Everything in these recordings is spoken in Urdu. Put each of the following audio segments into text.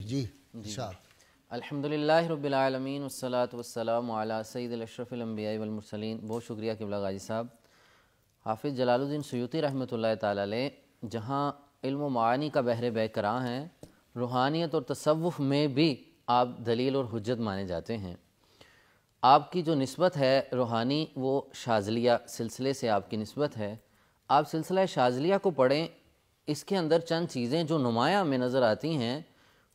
جی ارشاد۔ الحمدللہ رب العالمین والصلاة والسلام علی سید الاشرف الانبیاء والمرسلین۔ بہت شکریہ قبلہ غازی صاحب۔ حافظ جلال الدین سیوطی رحمۃ اللہ تعالی علیہ جہاں علم و معانی کا بحر بے کراں ہیں، روحانیت اور تصوف میں بھی آپ دلیل اور حجت مانے جاتے ہیں۔ آپ کی جو نسبت ہے روحانی وہ شاذلیہ سلسلے سے آپ کی نسبت ہے۔ آپ سلسلہ شاذلیہ کو پڑھیں، اس کے اندر چند چیزیں جو نمایاں میں نظر آتی ہیں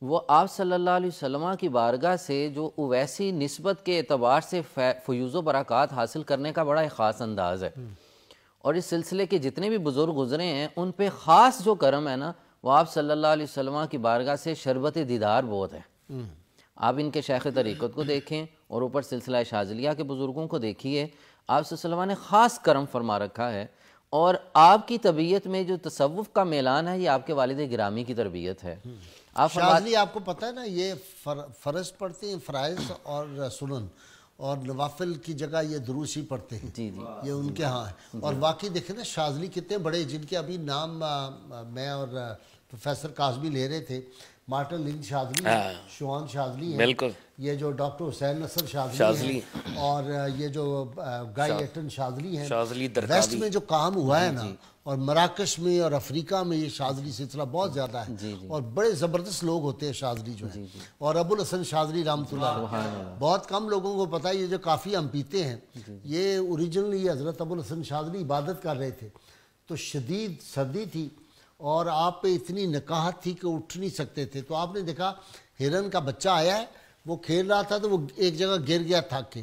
وہ آپ صلی اللہ علیہ وسلم کی بارگاہ سے جو اویسی نسبت کے اعتبار سے فیوز و برکات حاصل کرنے کا بڑا ایک خاص انداز ہے، اور اس سلسلے کے جتنے بھی بزرگ گزرے ہیں ان پہ خاص جو کرم ہے نا وہ آپ صلی اللہ علیہ وسلم کی بارگاہ سے شربت دیدار بہت ہے۔ آپ ان کے شیخ طریقت کو دیکھیں اور اوپر سلسلہ شاذلیہ کے بزرگوں کو دیکھیے، آپ صلی اللہ علیہ وسلم نے خاص کرم فرما رکھا ہے، اور آپ کی طبیعت میں جو تصوف کا میلان ہے یہ آپ کے والد گرامی کی تربیت ہے۔ شاذلی آپ کو پتہ ہے نا یہ فرض پڑھتے ہیں، فرائض اور سنن، اور نوافل کی جگہ یہ دروسی پڑھتے ہیں، یہ ان کے ہاں ہے۔ اور واقعی دیکھیں نا شاذلی کتنے بڑے، جن کے ابھی نام میں اور پروفیسر کاظمی لے رہے تھے، مارٹن لنچ شاذلی ہیں، شوان شاذلی ہیں، یہ جو ڈاکٹر حسین نصر شاذلی ہیں، اور یہ جو گائی ایٹن شاذلی ہیں۔ ویسٹ میں جو کام ہوا ہے نا، اور مراکش میں اور افریقہ میں یہ شاذلی سلسلہ بہت زیادہ ہے، اور بڑے زبردست لوگ ہوتے ہیں شاذلی جو ہیں۔ اور ابو الحسن شاذلی رحمۃ اللہ علیہ، بہت کم لوگوں کو پتہ ہے یہ جو کافی ہم پیتے ہیں، یہ اوریجنلی حضرت ابو الحسن شاذلی عبادت کر رہے تھے، تو شدید سردی تھی اور آپ پہ اتنی نکاہت تھی کہ اٹھ نہیں سکتے تھے، تو آپ نے دیکھا ہرن کا بچہ آیا ہے، وہ کھیل رہا تھا تو وہ ایک جگہ گر گیا تھک کے،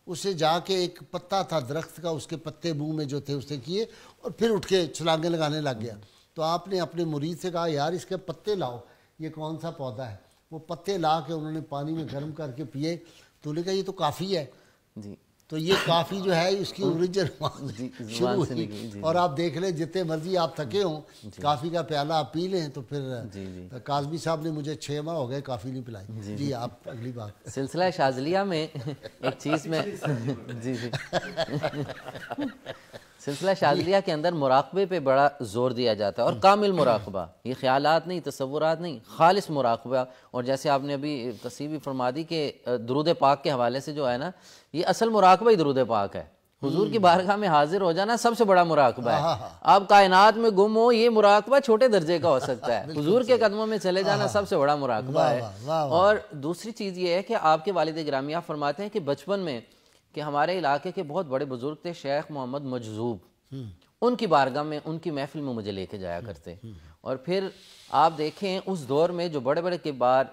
اسے جا کے ایک پتا تھا درخت کا، اس کے پتے منہ میں جو تھے اسے کیے اور پھر اٹھ کے چھلانگیں لگانے لگ گیا۔ تو آپ نے اپنے مرید سے کہا یار اس کے پتے لاؤ، یہ کون سا پودا ہے؟ وہ پتے لا کے انہوں نے پانی میں گرم کر کے پیے، تو نے کہا یہ تو کافی ہے۔ تو یہ کافی جو ہے اس کی اوریجن شروع ہوئی، اور آپ دیکھ لیں جتنے مرضی آپ تھکے ہوں کافی کا پیالہ آپ پی لیں تو پھر کاظمی صاحب نے مجھے 6 ماہ ہو گئے کافی نہیں پلائی۔ جی آپ اگلی بات۔ سلسلہ شاذلیہ میں ایک چیز میں سلسلہ شاذلیہ کے اندر مراقبے پہ بڑا زور دیا جاتا ہے، اور کامل مراقبہ، یہ خیالات نہیں، تصورات نہیں، خالص مراقبہ۔ اور جیسے آپ نے ابھی تصریح بھی فرما دی کہ درود پاک کے حوالے سے جو ہے نا، یہ اصل مراقبہ ہی درود پاک ہے۔ حضور کی بارگاہ میں حاضر ہو جانا سب سے بڑا مراقبہ ہے۔ آپ کائنات میں گم ہو، یہ مراقبہ چھوٹے درجے کا ہو سکتا ہے، حضور کے قدموں میں چلے جانا سب سے بڑا مراقبہ ہے۔ اور دوسری چیز یہ ہے کہ آپ کے والد گرامی آپ فرماتے ہیں کہ بچپن میں کہ ہمارے علاقے کے بہت بڑے بزرگ تھے شیخ محمد مجذوب، ان کی بارگاہ میں ان کی محفل میں مجھے لے کے جایا کرتے، اور پھر آپ دیکھیں اس دور میں جو بڑے بڑے کبار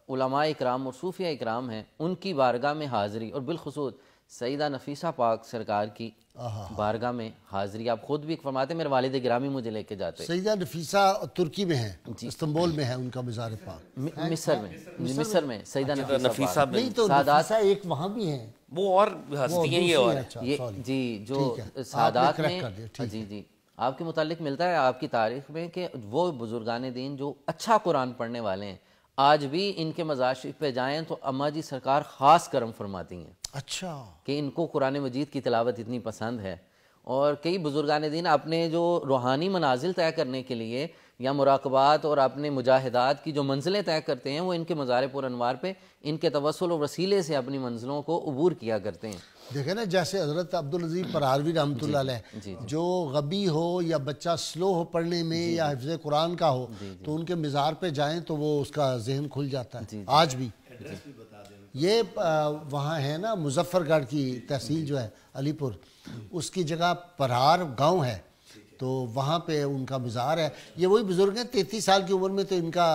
علماء اکرام اور صوفیہ اکرام ہیں ان کی بارگاہ میں حاضری، اور بالخصوص سیدہ نفیسہ پاک سرکار کی بارگاہ میں حاضری، آپ خود بھی فرماتے ہیں میرے والد گرامی مجھے لے کے جاتے۔ سیدہ نفیسہ ترکی میں ہے، استنبول میں ہے ان کا مزار پاک، مصر میں سیدہ نفیسہ نہیں تو نفیسہ ایک وہاں بھی ہے، وہ اور ہستی ہیں یہ، اور جی جو سادات میں جی آپ کے متعلق ملتا ہے آپ کی تاریخ میں کہ وہ بزرگان دین جو اچھا قرآن پڑھنے والے ہیں، آج بھی ان کے مزار شریف پہ جائیں تو اماں جی سرکار خاص کرم فرماتی ہیں، اچھا کہ ان کو قرآن مجید کی تلاوت اتنی پسند ہے۔ اور کئی بزرگان دین اپنے جو روحانی منازل طے کرنے کے لیے یا مراقبات اور اپنے مجاہدات کی جو منزلیں طے کرتے ہیں وہ ان کے مزار پر انوار پہ ان کے توسل و وسیلے سے اپنی منزلوں کو عبور کیا کرتے ہیں۔ دیکھیں نا جیسے حضرت عبدالعزیز پرہاروی رحمۃ اللہ علیہ، جو غبی ہو یا بچہ سلو ہو پڑھنے میں یا حفظ قرآن کا ہو تو ان کے مزار پہ جائیں تو وہ اس کا ذہن کھل جاتا ہے۔ آج بھی یہ وہاں ہے نا مظفر گڑھ کی تحصیل جو ہے علی پور، اس کی جگہ پرہار گاؤں ہے، تو وہاں پہ ان کا مزار ہے۔ یہ وہی بزرگ ہیں، 33 سال کی عمر میں تو ان کا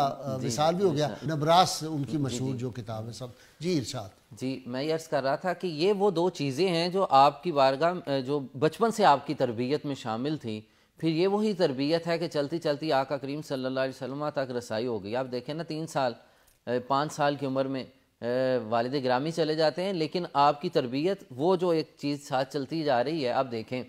وصال بھی ہو گیا۔ نبراس ان کی مشہور جو کتاب ہے سب۔ جی ارشاد۔ جی میں یہ عرض کر رہا تھا کہ یہ وہ دو چیزیں ہیں جو آپ کی بارگاہ جو بچپن سے آپ کی تربیت میں شامل تھی، پھر یہ وہی تربیت ہے کہ چلتی چلتی آقا کریم صلی اللہ علیہ وسلم تک رسائی ہو گئی۔ آپ دیکھیں نا 3 سال 5 سال کی عمر میں والد گرامی چلے جاتے ہیں، لیکن آپ کی تربیت وہ جو ایک چیز ساتھ چلتی جا رہی ہے۔ آپ دیکھیں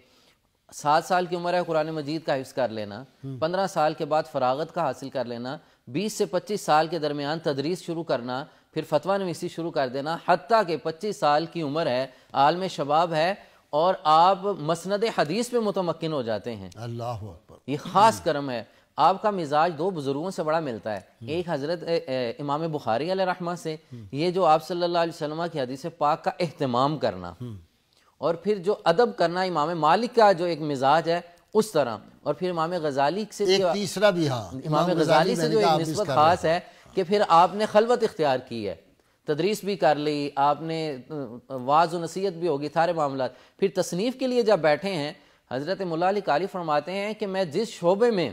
7 سال کی عمر ہے قرآن مجید کا حفظ کر لینا، 15 سال کے بعد فراغت کا حاصل کر لینا، 20 سے 25 سال کے درمیان تدریس شروع کرنا، پھر فتویٰ نویسی شروع کر دینا، حتیٰ کہ 25 سال کی عمر ہے، عالم شباب ہے، اور آپ مسند حدیث پہ متمکن ہو جاتے ہیں۔ اللہ اکبر، یہ خاص کرم ہے۔ آپ کا مزاج دو بزرگوں سے بڑا ملتا ہے. ایک حضرت امام بخاری علیہ رحمہ سے یہ جو آپ صلی اللہ علیہ وسلم کی حدیث پاک کا اہتمام کرنا, اور پھر جو ادب کرنا امام مالک کا جو ایک مزاج ہے اس طرح, اور پھر امام غزالی سے ایک تیسرا بھی, ہاں امام غزالی سے جو ایک نسبت خاص ہے کہ پھر آپ نے خلوت اختیار کی ہے, تدریس بھی کر لی آپ نے, واعظ و نصیحت بھی ہوگی, سارے معاملات. پھر تصنیف کے لیے جب بیٹھے ہیں حضرت مولا علی قاری فرماتے ہیں کہ میں جس شعبے میں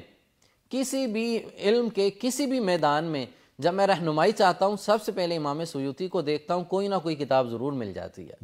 کسی بھی علم کے کسی بھی میدان میں جب میں رہنمائی چاہتا ہوں سب سے پہلے امام سیوطی کو دیکھتا ہوں, کوئی نہ کوئی کتاب ضرور مل جاتی ہے,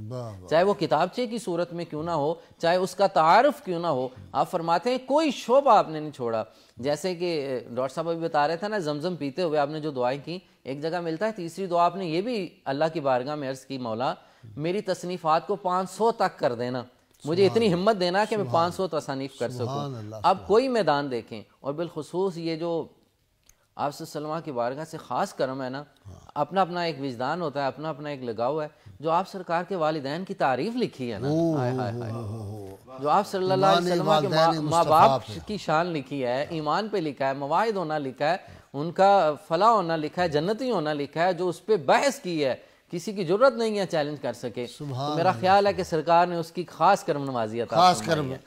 چاہے وہ کتابچے کی صورت میں کیوں نہ ہو, چاہے اس کا تعارف کیوں نہ ہو. آپ فرماتے ہیں کوئی شعبہ آپ نے نہیں چھوڑا. جیسے کہ ڈاکٹر صاحب ابھی بتا رہے تھے نا, زمزم پیتے ہوئے آپ نے جو دعائیں کی, ایک جگہ ملتا ہے تیسری دعا آپ نے یہ بھی اللہ کی بارگاہ میں عرض کی, مولا میری تصنیفات کو 500 تک کر دینا, مجھے اتنی ہمت دینا کہ میں 500 تصانیف کر سکوں. اب کوئی میدان دیکھیں, اور بالخصوص یہ جو آپ صلی اللہ علیہ وسلم کی بارگاہ سے خاص کرم ہے نا, اپنا اپنا ایک وجدان ہوتا ہے, اپنا اپنا ایک لگاؤ ہے. جو آپ سرکار کے والدین کی تعریف لکھی ہے نا, جو آپ صلی اللہ علیہ وسلم کے ماں باپ کی شان لکھی ہے, ایمان پہ لکھا ہے, مواعظ ہونا لکھا ہے, ان کا فلاح ہونا لکھا ہے, جنتی ہونا لکھا ہے, جو اس پہ بحث کی ہے کسی کی ضرورت نہیں ہے چیلنج کر سکے. تو میرا خیال ہے کہ سرکار نے اس کی خاص کرم نوازی عطا فرمائی ہے.